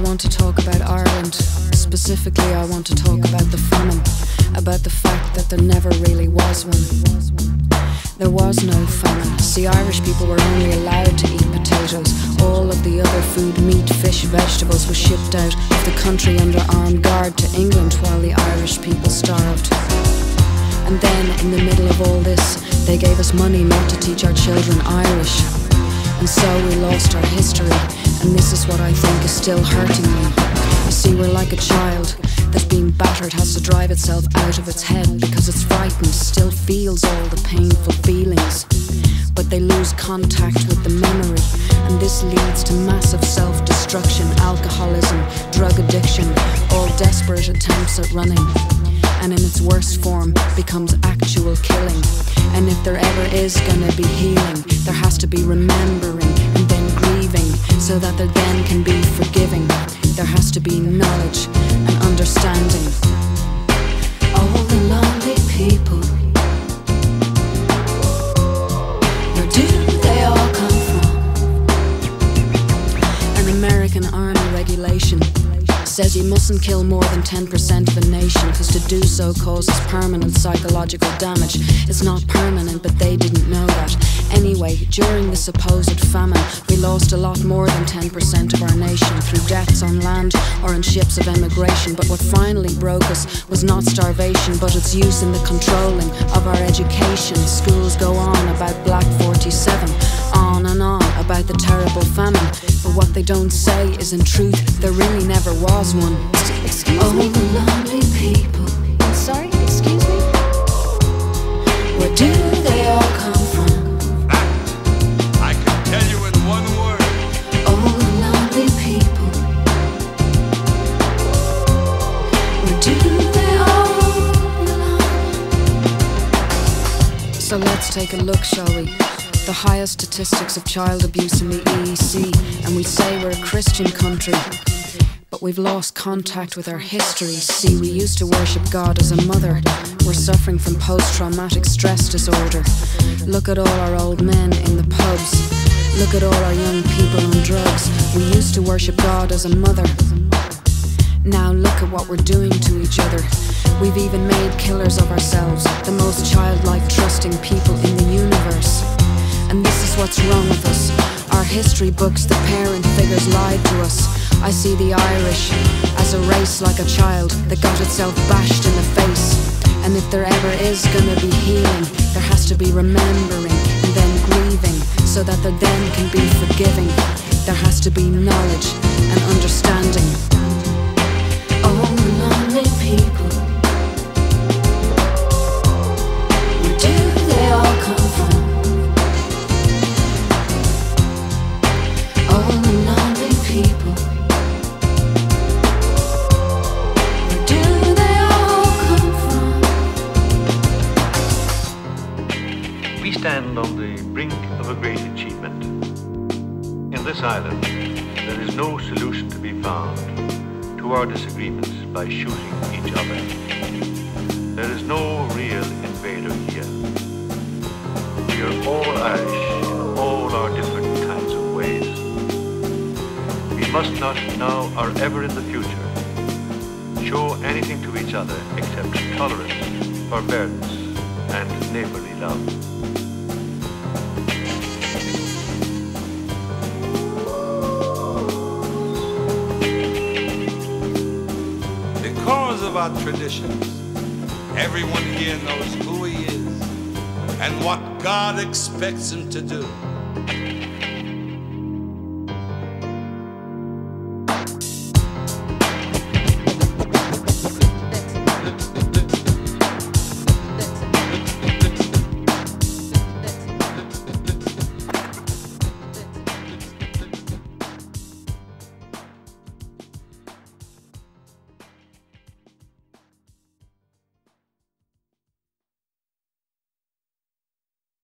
want to talk about Ireland. Specifically, I want to talk about the famine, about the fact that there never really was one. There was no famine. See, Irish people were only allowed to eat potatoes. All of the other food, meat, fish, vegetables, was shipped out of the country under armed guard to England while the Irish people starved. And then, in the middle of all this, they gave us money not to teach our children Irish. And so we lost our history, and this is what I think is still hurting me. You see, we're like a child that's being battered, has to drive itself out of its head because it's frightened, still feels all the painful feelings. But they lose contact with the memory, and this leads to massive self-destruction, alcoholism, drug addiction, all desperate attempts at running. And in its worst form becomes actual killing. And if there ever is gonna be healing, there has to be remembering and then grieving, so that there then can be forgiving. There has to be knowledge and understanding. All the lonely people, where do they all come from? An American Army regulation says you mustn't kill more than 10% of a nation, because to do so causes permanent psychological damage. It's not permanent, but they didn't know that. Anyway, during the supposed famine, we lost a lot more than 10% of our nation through deaths on land or in ships of emigration. But what finally broke us was not starvation, but its use in the controlling of our education. Schools go on about Black 47, on and on about the terrible famine. But what they don't say is, in truth, there really never was one. Excuse me? The lonely people. I'm sorry, excuse me? Where do they all come from? That I can tell you in one word. All the lonely people. Where do they all belong? So let's take a look, shall we? The highest statistics of child abuse in the EEC, and we say we're a Christian country, but we've lost contact with our history. See, we used to worship God as a mother. We're suffering from post-traumatic stress disorder. Look at all our old men in the pubs. Look at all our young people on drugs. We used to worship God as a mother. Now look at what we're doing to each other. We've even made killers of ourselves, the most childlike, trusting people in the universe. And this is what's wrong with us. Our history books, the parent figures lied to us. I see the Irish as a race like a child that got itself bashed in the face. And if there ever is gonna be healing, there has to be remembering and then grieving, so that there then can be forgiving. There has to be knowledge and understanding. All the lonely people, where do they all come from? All the lonely people, where do they all come We stand on the brink of a great achievement. In this island, there is no solution to be found to our disagreements by shooting each other. There is no real invader here. We are all Irish in all our different kinds of ways. We must not now or ever in the future show anything to each other except tolerance, forbearance, and neighborly love. Because of our traditions, everyone here knows who he is and what God expects him to do.